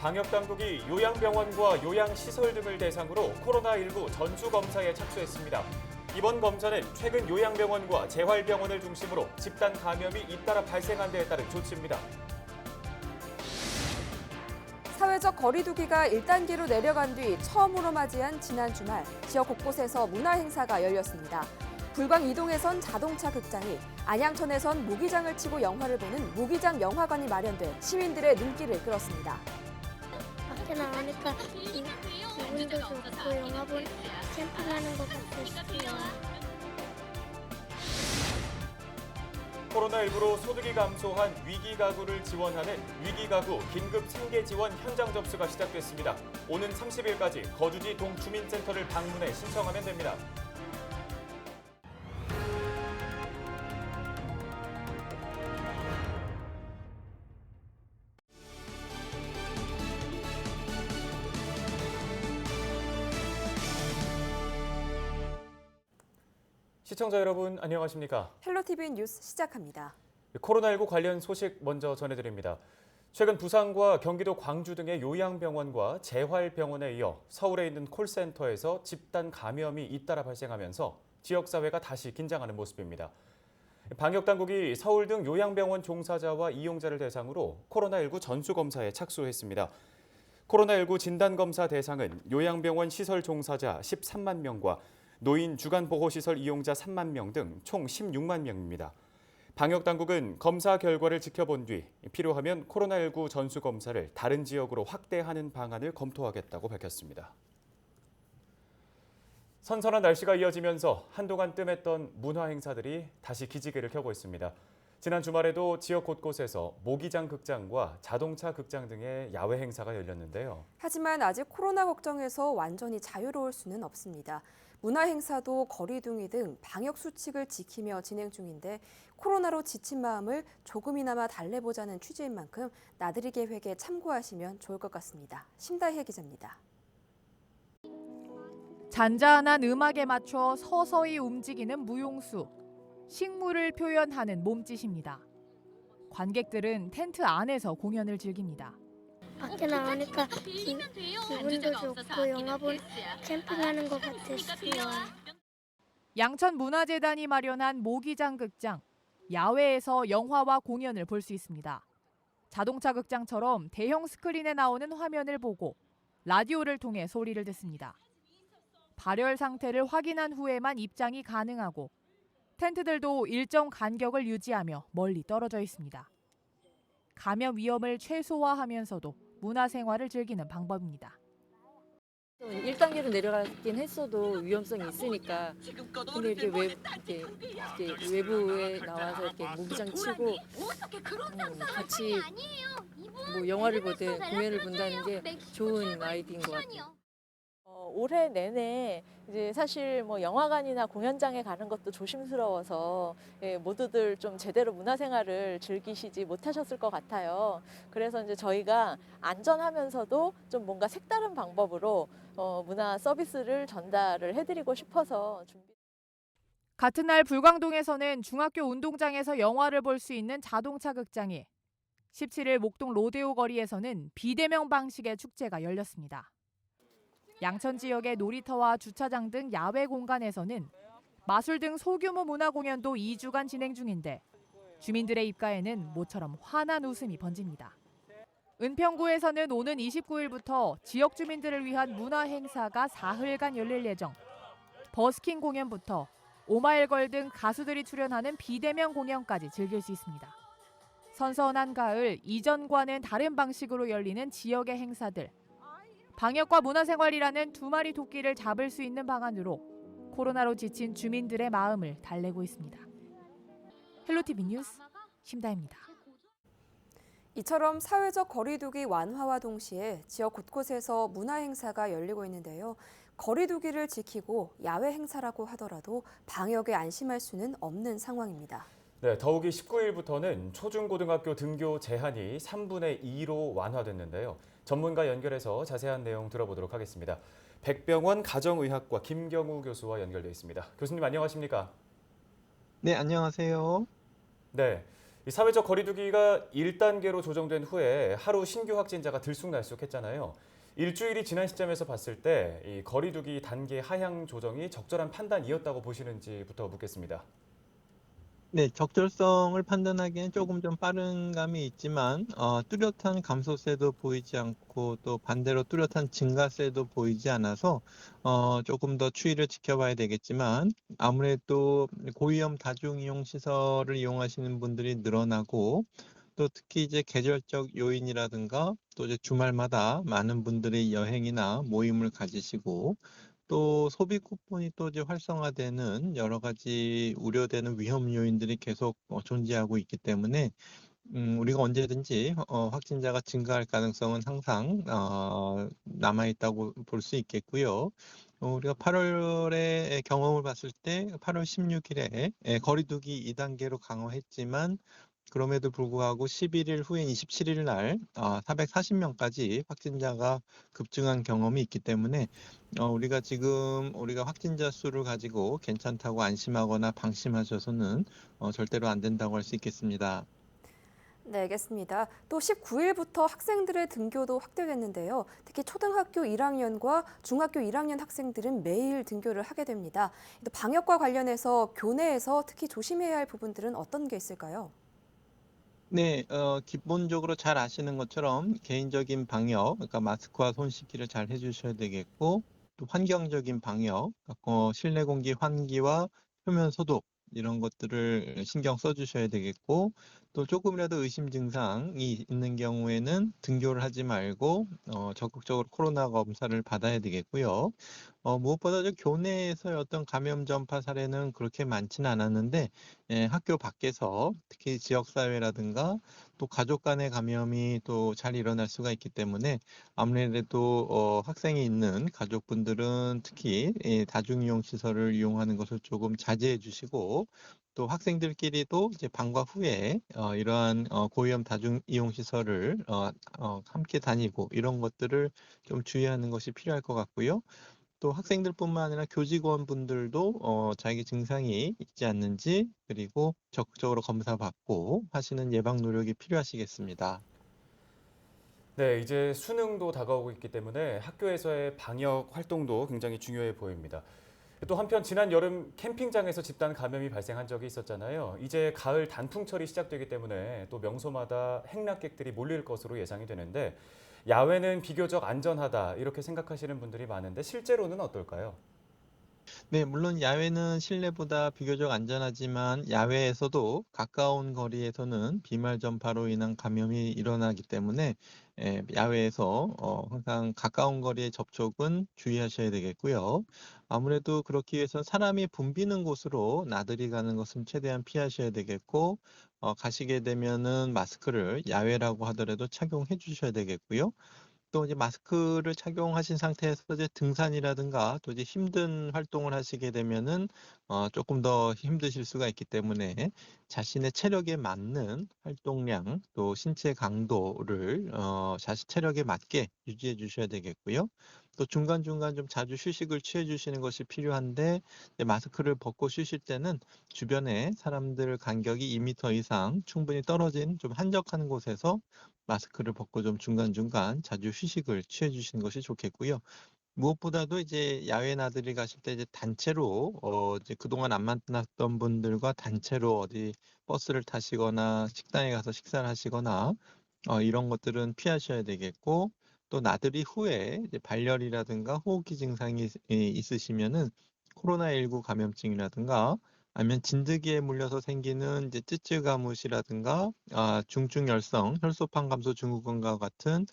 방역당국이 요양병원과 요양시설 등을 대상으로 코로나19 전수검사에 착수했습니다. 이번 검사는 최근 요양병원과 재활병원을 중심으로 집단 감염이 잇따라 발생한 데에 따른 조치입니다. 사회적 거리 두기가 1단계로 내려간 뒤 처음으로 맞이한 지난 주말, 지역 곳곳에서 문화 행사가 열렸습니다. 불광 이동에선 자동차 극장이, 안양천에선 모기장을 치고 영화를 보는 모기장 영화관이 마련돼 시민들의 눈길을 끌었습니다. 밖에 나가니까 기분도 좋고 영화 보는 캠핑하는 것 같았어요. 코로나19로 소득이 감소한 위기가구를 지원하는 위기가구 긴급 생계지원 현장 접수가 시작됐습니다. 오는 30일까지 거주지 동주민센터를 방문해 신청하면 됩니다. 시청자 여러분 안녕하십니까? 헬로티비 뉴스 시작합니다. 코로나19 관련 소식 먼저 전해드립니다. 최근 부산과 경기도 광주 등의 요양병원과 재활병원에 이어 서울에 있는 콜센터에서 집단 감염이 잇따라 발생하면서 지역사회가 다시 긴장하는 모습입니다. 방역당국이 서울 등 요양병원 종사자와 이용자를 대상으로 코로나19 전수검사에 착수했습니다. 코로나19 진단검사 대상은 요양병원 시설 종사자 13만 명과 노인 주간보호시설 이용자 3만 명 등 총 16만 명입니다. 방역당국은 검사 결과를 지켜본 뒤 필요하면 코로나19 전수검사를 다른 지역으로 확대하는 방안을 검토하겠다고 밝혔습니다. 선선한 날씨가 이어지면서 한동안 뜸했던 문화 행사들이 다시 기지개를 켜고 있습니다. 지난 주말에도 지역 곳곳에서 모기장 극장과 자동차 극장 등의 야외 행사가 열렸는데요. 하지만 아직 코로나 걱정에서 완전히 자유로울 수는 없습니다. 문화 행사도 거리두기 등 방역 수칙을 지키며 진행 중인데 코로나로 지친 마음을 조금이나마 달래보자는 취지인 만큼 나들이 계획에 참고하시면 좋을 것 같습니다. 심다혜 기자입니다. 잔잔한 음악에 맞춰 서서히 움직이는 무용수. 식물을 표현하는 몸짓입니다. 관객들은 텐트 안에서 공연을 즐깁니다. 밖에 나가니까 기분도 좋고 영화 보는 캠핑하는 것 같았어요. 양천문화재단이 마련한 모기장 극장. 야외에서 영화와 공연을 볼 수 있습니다. 자동차 극장처럼 대형 스크린에 나오는 화면을 보고 라디오를 통해 소리를 듣습니다. 발열 상태를 확인한 후에만 입장이 가능하고 텐트들도 일정 간격을 유지하며 멀리 떨어져 있습니다. 감염 위험을 최소화하면서도 문화생활을 즐기는 방법입니다. 1단계로 내려가긴 했어도 위험성이 있으니까 근데 이렇게 외부에 나와서 이렇게 모기장 치고 같이 뭐 영화를 보든 공연을 본다는 게 좋은 아이디어인 것 같아요. 올해 내내 이제 사실 뭐 영화관이나 공연장에 가는 것도 조심스러워서 모두들 좀 제대로 문화생활을 즐기시지 못하셨을 것 같아요. 그래서 이제 저희가 안전하면서도 좀 뭔가 색다른 방법으로 문화 서비스를 전달을 해드리고 싶어서 같은 날 불광동에서는 중학교 운동장에서 영화를 볼 수 있는 자동차 극장이, 17일 목동 로데오 거리에서는 비대면 방식의 축제가 열렸습니다. 양천 지역의 놀이터와 주차장 등 야외 공간에서는 마술 등 소규모 문화 공연도 2주간 진행 중인데 주민들의 입가에는 모처럼 환한 웃음이 번집니다. 은평구에서는 오는 29일부터 지역 주민들을 위한 문화 행사가 사흘간 열릴 예정. 버스킹 공연부터 오마이걸 등 가수들이 출연하는 비대면 공연까지 즐길 수 있습니다. 선선한 가을, 이전과는 다른 방식으로 열리는 지역의 행사들. 방역과 문화생활이라는 두 마리 토끼를 잡을 수 있는 방안으로 코로나로 지친 주민들의 마음을 달래고 있습니다. 헬로티비 뉴스 심다혜입니다. 이처럼 사회적 거리두기 완화와 동시에 지역 곳곳에서 문화 행사가 열리고 있는데요. 거리두기를 지키고 야외 행사라고 하더라도 방역에 안심할 수는 없는 상황입니다. 네, 더욱이 19일부터는 초중고등학교 등교 제한이 3분의 2로 완화됐는데요. 전문가 연결해서 자세한 내용 들어보도록 하겠습니다. 백병원 가정의학과 김경우 교수와 연결돼 있습니다. 교수님 안녕하십니까? 네, 안녕하세요. 네, 이 사회적 거리두기가 1단계로 조정된 후에 하루 신규 확진자가 들쑥날쑥했잖아요. 일주일이 지난 시점에서 봤을 때 이 거리두기 단계 하향 조정이 적절한 판단이었다고 보시는지부터 묻겠습니다. 네, 적절성을 판단하기엔 조금 좀 빠른 감이 있지만, 뚜렷한 감소세도 보이지 않고 또 반대로 뚜렷한 증가세도 보이지 않아서, 조금 더 추이를 지켜봐야 되겠지만, 아무래도 고위험 다중이용 시설을 이용하시는 분들이 늘어나고, 또 특히 이제 계절적 요인이라든가 또 이제 주말마다 많은 분들이 여행이나 모임을 가지시고 또 소비 쿠폰이 또 이제 활성화되는 여러 가지 우려되는 위험 요인들이 계속 존재하고 있기 때문에 우리가 언제든지 확진자가 증가할 가능성은 항상 남아 있다고 볼 수 있겠고요. 우리가 8월에 경험을 봤을 때 8월 16일에 거리두기 2단계로 강화했지만 그럼에도 불구하고 11일 후인 27일 날 440명까지 확진자가 급증한 경험이 있기 때문에 우리가 확진자 수를 가지고 괜찮다고 안심하거나 방심하셔서는 절대로 안 된다고 할 수 있겠습니다. 네, 알겠습니다. 또 19일부터 학생들의 등교도 확대됐는데요. 특히 초등학교 1학년과 중학교 1학년 학생들은 매일 등교를 하게 됩니다. 또 방역과 관련해서 교내에서 특히 조심해야 할 부분들은 어떤 게 있을까요? 네, 기본적으로 잘 아시는 것처럼 개인적인 방역, 그러니까 마스크와 손 씻기를 잘 해주셔야 되겠고, 또 환경적인 방역, 실내 공기 환기와 표면 소독, 이런 것들을 신경 써주셔야 되겠고, 또 조금이라도 의심 증상이 있는 경우에는 등교를 하지 말고, 적극적으로 코로나 검사를 받아야 되겠고요. 무엇보다 교내에서의 어떤 감염 전파 사례는 그렇게 많지는 않았는데, 학교 밖에서 특히 지역사회라든가 또 가족 간의 감염이 또 잘 일어날 수가 있기 때문에 아무래도 학생이 있는 가족분들은 특히 다중이용 시설을 이용하는 것을 조금 자제해 주시고 또 학생들끼리도 이제 방과 후에 이러한 고위험 다중이용 시설을 함께 다니고 이런 것들을 좀 주의하는 것이 필요할 것 같고요. 또 학생들뿐만 아니라 교직원분들도 자기 증상이 있지 않는지 그리고 적극적으로 검사받고 하시는 예방 노력이 필요하시겠습니다. 네, 이제 수능도 다가오고 있기 때문에 학교에서의 방역 활동도 굉장히 중요해 보입니다. 또 한편 지난 여름 캠핑장에서 집단 감염이 발생한 적이 있었잖아요. 이제 가을 단풍철이 시작되기 때문에 또 명소마다 행락객들이 몰릴 것으로 예상이 되는데 야외는 비교적 안전하다 이렇게 생각하시는 분들이 많은데 실제로는 어떨까요? 네, 물론 야외는 실내보다 비교적 안전하지만 야외에서도 가까운 거리에서는 비말 전파로 인한 감염이 일어나기 때문에 야외에서 항상 가까운 거리의 접촉은 주의하셔야 되겠고요. 아무래도 그렇기 위해서 사람이 붐비는 곳으로 나들이 가는 것은 최대한 피하셔야 되겠고, 가시게 되면은 마스크를 야외라고 하더라도 착용해 주셔야 되겠고요. 또 이제 마스크를 착용하신 상태에서 이제 등산이라든가 또 이제 힘든 활동을 하시게 되면은 조금 더 힘드실 수가 있기 때문에 자신의 체력에 맞는 활동량 또 신체 강도를 자신 체력에 맞게 유지해 주셔야 되겠고요. 또 중간중간 좀 자주 휴식을 취해 주시는 것이 필요한데 이제 마스크를 벗고 쉬실 때는 주변에 사람들 간격이 2m 이상 충분히 떨어진 좀 한적한 곳에서 마스크를 벗고 좀 중간중간 자주 휴식을 취해 주시는 것이 좋겠고요. 무엇보다도 이제 야외 나들이 가실 때 이제 단체로 이제 그동안 안 만났던 분들과 단체로 어디 버스를 타시거나 식당에 가서 식사를 하시거나 이런 것들은 피하셔야 되겠고 또 나들이 후에 이제 발열이라든가 호흡기 증상이 있으시면은 코로나19 감염증이라든가 아니면 진드기에 물려서 생기는 이제 찌찌가무시라든가 중증열성 혈소판 감소 증후군과 같은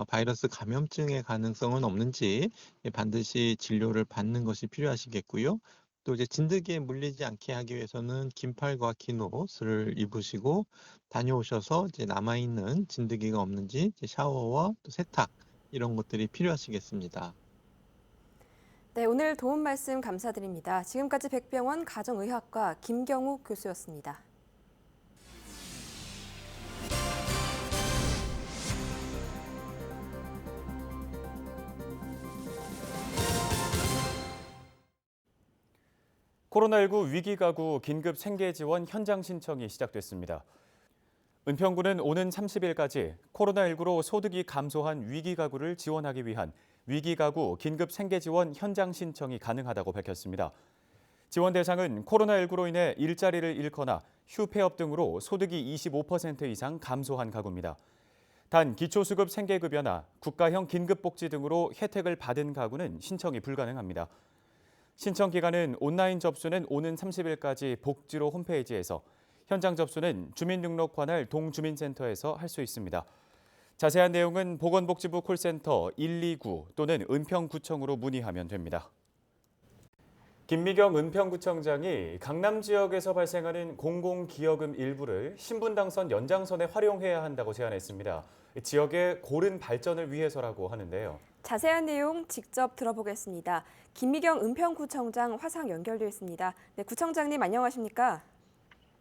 바이러스 감염증의 가능성은 없는지 반드시 진료를 받는 것이 필요하시겠고요. 또 이제 진드기에 물리지 않게 하기 위해서는 긴팔과 긴 옷을 입으시고 다녀오셔서 이제 남아있는 진드기가 없는지 이제 샤워와 또 세탁 이런 것들이 필요하시겠습니다. 네, 오늘 도움 말씀 감사드립니다. 지금까지 백병원 가정의학과 김경욱 교수였습니다. 코로나19 위기가구 긴급 생계지원 현장 신청이 시작됐습니다. 은평구는 오는 30일까지 코로나19로 소득이 감소한 위기 가구를 지원하기 위한 위기가구 긴급 생계지원 현장 신청이 가능하다고 밝혔습니다. 지원 대상은 코로나19로 인해 일자리를 잃거나 휴폐업 등으로 소득이 25% 이상 감소한 가구입니다. 단 기초수급 생계급여나 국가형 긴급복지 등으로 혜택을 받은 가구는 신청이 불가능합니다. 신청 기간은 온라인 접수는 오는 30일까지 복지로 홈페이지에서, 현장 접수는 주민등록 관할 동주민센터에서 할 수 있습니다. 자세한 내용은 보건복지부 콜센터 129 또는 은평구청으로 문의하면 됩니다. 김미경 은평구청장이 강남 지역에서 발생하는 공공기여금 일부를 신분당선 연장선에 활용해야 한다고 제안했습니다. 지역의 고른 발전을 위해서라고 하는데요. 자세한 내용 직접 들어보겠습니다. 김미경 은평구청장 화상 연결되어 있습니다. 네, 구청장님 안녕하십니까?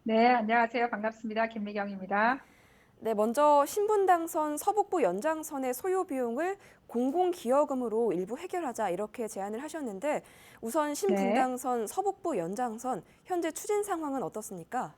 네, 안녕하세요. 반갑습니다. 김미경입니다. 네, 먼저 신분당선 서북부 연장선의 소요 비용을 공공기여금으로 일부 해결하자 이렇게 제안을 하셨는데 우선 신분당선 서북부 연장선 현재 추진 상황은 어떻습니까?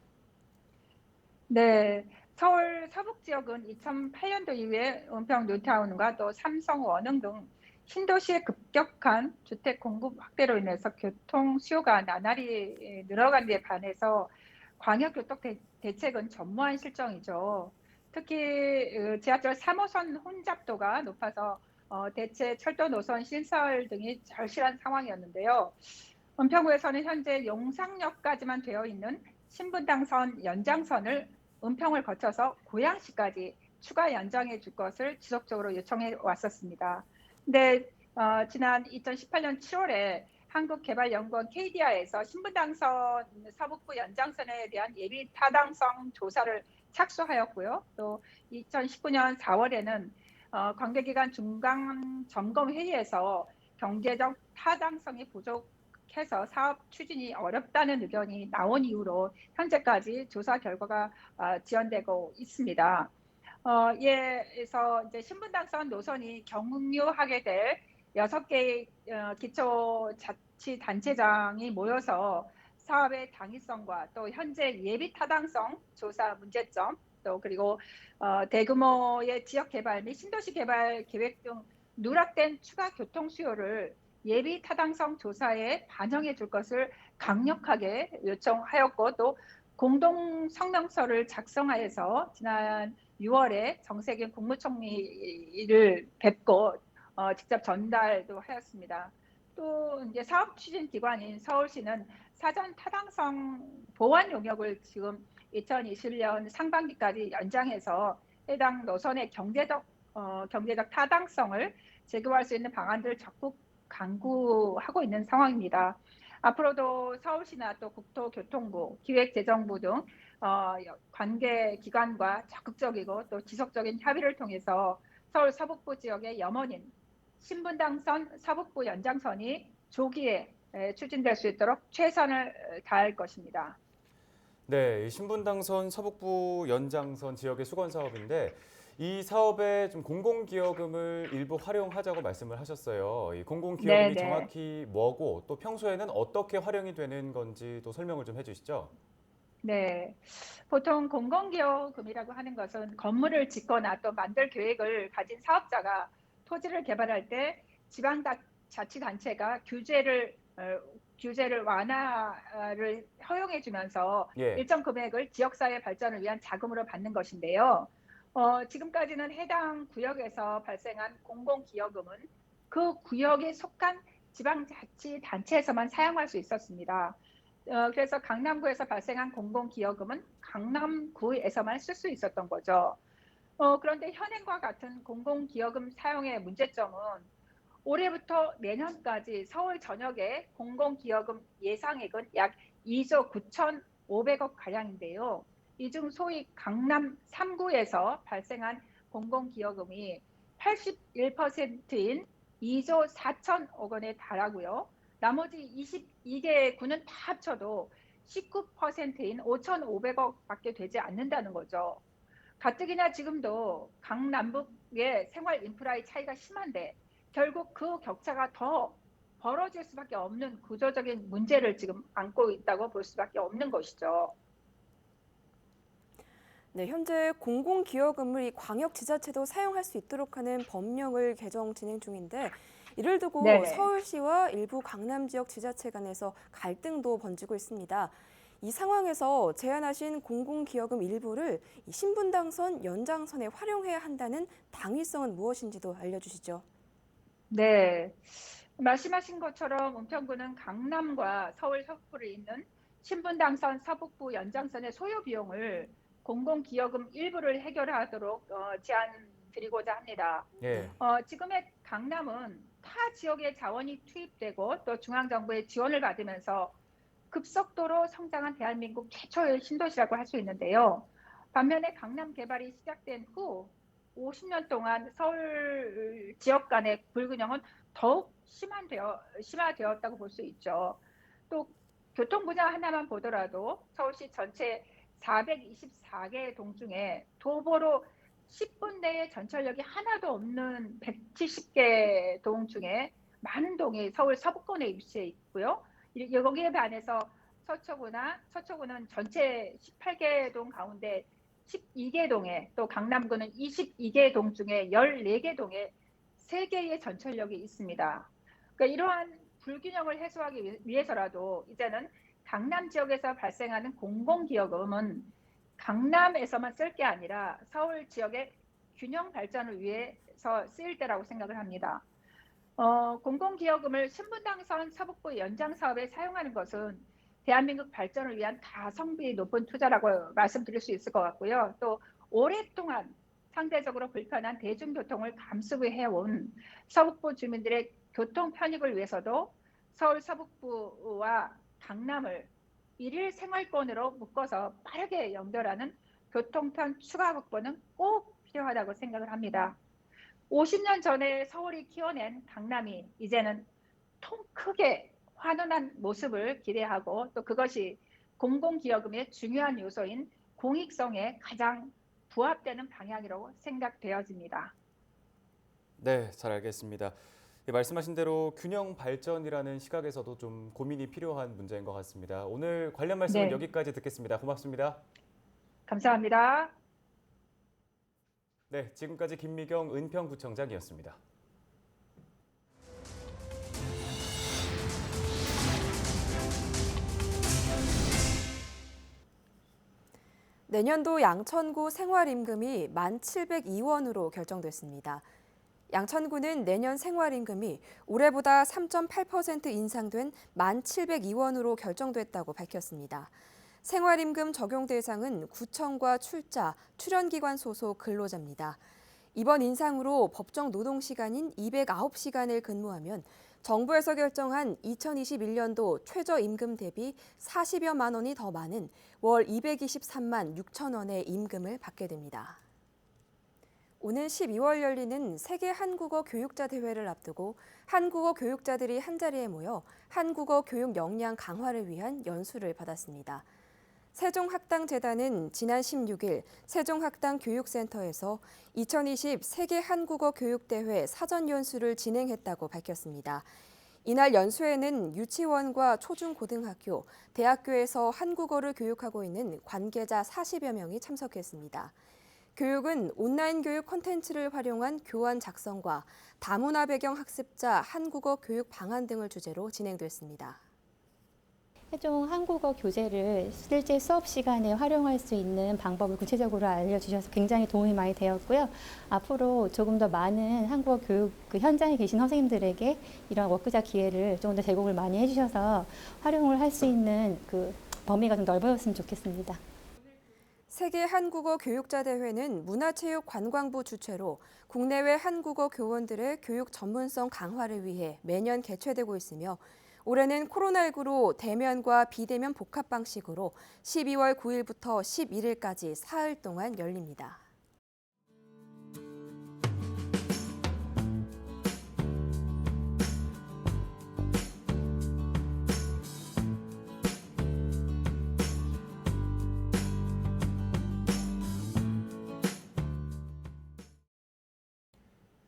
네, 서울 서북 지역은 2008년도 이후에 은평 뉴타운과 또 삼성 원흥 등 신도시의 급격한 주택 공급 확대로 인해서 교통 수요가 나날이 늘어간 데에 반해서 광역교통 대책은 전무한 실정이죠. 특히 지하철 3호선 혼잡도가 높아서 대체 철도 노선 신설 등이 절실한 상황이었는데요. 은평구에서는 현재 용상역까지만 되어 있는 신분당선 연장선을 은평을 거쳐서 고양시까지 추가 연장해 줄 것을 지속적으로 요청해 왔었습니다. 근데 지난 2018년 7월에 한국개발연구원 KDI에서 신분당선 서북부 연장선에 대한 예비 타당성 조사를 착수하였고요. 또 2019년 4월에는 관계기관 중간 점검 회의에서 경제적 타당성이 부족해서 사업 추진이 어렵다는 의견이 나온 이후로 현재까지 조사 결과가 지연되고 있습니다. 예에서 이제 신분당선 노선이 경유하게 될 6개의 기초자치단체장이 모여서 사업의 당위성과 또 현재 예비 타당성 조사 문제점, 또 그리고 대규모의 지역 개발 및 신도시 개발 계획 등 누락된 추가 교통 수요를 예비 타당성 조사에 반영해 줄 것을 강력하게 요청하였고 또 공동 성명서를 작성하여서 지난 6월에 정세균 국무총리를 뵙고 직접 전달도 하였습니다. 또 이제 사업 추진 기관인 서울시는 사전 타당성 보완 용역을 지금 2021년 상반기까지 연장해서 해당 노선의 경제적 타당성을 제고할 수 있는 방안들을 적극 강구하고 있는 상황입니다. 앞으로도 서울시나 또 국토교통부, 기획재정부 등 관계 기관과 적극적이고 또 지속적인 협의를 통해서 서울 서북부 지역의 염원인 신분당선 서북부 연장선이 조기에 추진될 수 있도록 최선을 다할 것입니다. 네, 신분당선 서북부 연장선 지역의 수건 사업인데 이 사업에 좀 공공기여금을 일부 활용하자고 말씀을 하셨어요. 이 공공기여금이 정확히 뭐고 또 평소에는 어떻게 활용이 되는 건지도 설명을 좀 해주시죠. 네, 보통 공공기여금이라고 하는 것은 건물을 짓거나 또 만들 계획을 가진 사업자가 토지를 개발할 때 지방자치단체가 규제를 완화를 허용해 주면서 일정 금액을 지역사회 발전을 위한 자금으로 받는 것인데요. 지금까지는 해당 구역에서 발생한 공공기여금은 그 구역에 속한 지방자치단체에서만 사용할 수 있었습니다. 그래서 강남구에서 발생한 공공기여금은 강남구에서만 쓸 수 있었던 거죠. 그런데 현행과 같은 공공기여금 사용의 문제점은 올해부터 내년까지 서울 전역의 공공기여금 예상액은 약 2조 9,500억 가량인데요. 이 중 소위 강남 3구에서 발생한 공공기여금이 81%인 2조 4천억 원에 달하고요. 나머지 22개 구는 다 합쳐도 19%인 5,500억밖에 되지 않는다는 거죠. 가뜩이나 지금도 강남북의 생활 인프라의 차이가 심한데 결국 그 격차가 더 벌어질 수밖에 없는 구조적인 문제를 지금 안고 있다고 볼 수밖에 없는 것이죠. 네, 현재 공공기여금을 이 광역지자체도 사용할 수 있도록 하는 법령을 개정 진행 중인데 이를 두고 네네. 서울시와 일부 강남 지역 지자체 간에서 갈등도 번지고 있습니다. 이 상황에서 제안하신 공공기여금 일부를 이 신분당선 연장선에 활용해야 한다는 당위성은 무엇인지도 알려주시죠. 네. 말씀하신 것처럼 은평구는 강남과 서울 서북부를 잇는 신분당선 서북부 연장선의 소요 비용을 공공기여금 일부를 해결하도록 제안 드리고자 합니다. 예. 지금의 강남은 타 지역의 자원이 투입되고 또 중앙정부의 지원을 받으면서 급속도로 성장한 대한민국 최초의 신도시라고 할 수 있는데요. 반면에 강남 개발이 시작된 후 50년 동안 서울 지역 간의 불균형은 더욱 심화되었다고 볼 수 있죠. 또 교통 분야 하나만 보더라도 서울시 전체 424개 동 중에 도보로 10분 내에 전철역이 하나도 없는 170개 동 중에 많은 동이 서울 서부권에 위치해 있고요. 여기에 반해서 서초구는 전체 18개 동 가운데 12개 동에 또 강남구는 22개 동 중에 14개 동에 3개의 전철역이 있습니다. 그러니까 이러한 불균형을 해소하기 위해서라도 이제는 강남 지역에서 발생하는 공공기여금은 강남에서만 쓸 게 아니라 서울 지역의 균형 발전을 위해서 쓰일 때라고 생각을 합니다. 공공기여금을 신분당선 서북부 연장 사업에 사용하는 것은 대한민국 발전을 위한 가성비 높은 투자라고 말씀드릴 수 있을 것 같고요. 또 오랫동안 상대적으로 불편한 대중교통을 감수해온 서북부 주민들의 교통 편익을 위해서도 서울 서북부와 강남을 일일 생활권으로 묶어서 빠르게 연결하는 교통편 추가 확보는 꼭 필요하다고 생각을 합니다. 50년 전에 서울이 키워낸 강남이 이제는 통 크게 환원한 모습을 기대하고 또 그것이 공공기여금의 중요한 요소인 공익성에 가장 부합되는 방향이라고 생각되어집니다. 네, 잘 알겠습니다. 말씀하신 대로 균형 발전이라는 시각에서도 좀 고민이 필요한 문제인 것 같습니다. 오늘 관련 말씀은 네. 여기까지 듣겠습니다. 고맙습니다. 감사합니다. 네, 지금까지 김미경 은평구청장이었습니다. 내년도 양천구 생활임금이 1,702원으로 결정됐습니다. 양천구는 내년 생활임금이 올해보다 3.8% 인상된 1,702원으로 결정됐다고 밝혔습니다. 생활임금 적용 대상은 구청과 출자, 출연기관 소속 근로자입니다. 이번 인상으로 법정 노동시간인 209시간을 근무하면 정부에서 결정한 2021년도 최저임금 대비 40여만 원이 더 많은 월 223만 6천 원의 임금을 받게 됩니다. 오는 12월 열리는 세계 한국어 교육자 대회를 앞두고 한국어 교육자들이 한자리에 모여 한국어 교육 역량 강화를 위한 연수를 받았습니다. 세종학당재단은 지난 16일 세종학당교육센터에서 2020 세계 한국어 교육대회 사전연수를 진행했다고 밝혔습니다. 이날 연수에는 유치원과 초중고등학교, 대학교에서 한국어를 교육하고 있는 관계자 40여 명이 참석했습니다. 교육은 온라인 교육 콘텐츠를 활용한 교환 작성과 다문화 배경 학습자 한국어 교육 방안 등을 주제로 진행됐습니다. 세종 한국어 교재를 실제 수업 시간에 활용할 수 있는 방법을 구체적으로 알려주셔서 굉장히 도움이 많이 되었고요. 앞으로 조금 더 많은 한국어 교육 현장에 계신 선생님들에게 이런 워크샵 기회를 조금 더 제공을 많이 해주셔서 활용을 할 수 있는 그 범위가 좀 넓어졌으면 좋겠습니다. 세계 한국어 교육자 대회는 문화체육관광부 주최로 국내외 한국어 교원들의 교육 전문성 강화를 위해 매년 개최되고 있으며 올해는 코로나19로 대면과 비대면 복합 방식으로 12월 9일부터 11일까지 사흘 동안 열립니다.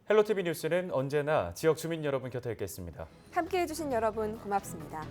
헬로티비 뉴스는 언제나 지역 주민 여러분 곁에 있겠습니다. 함께해 주신 여러분 고맙습니다.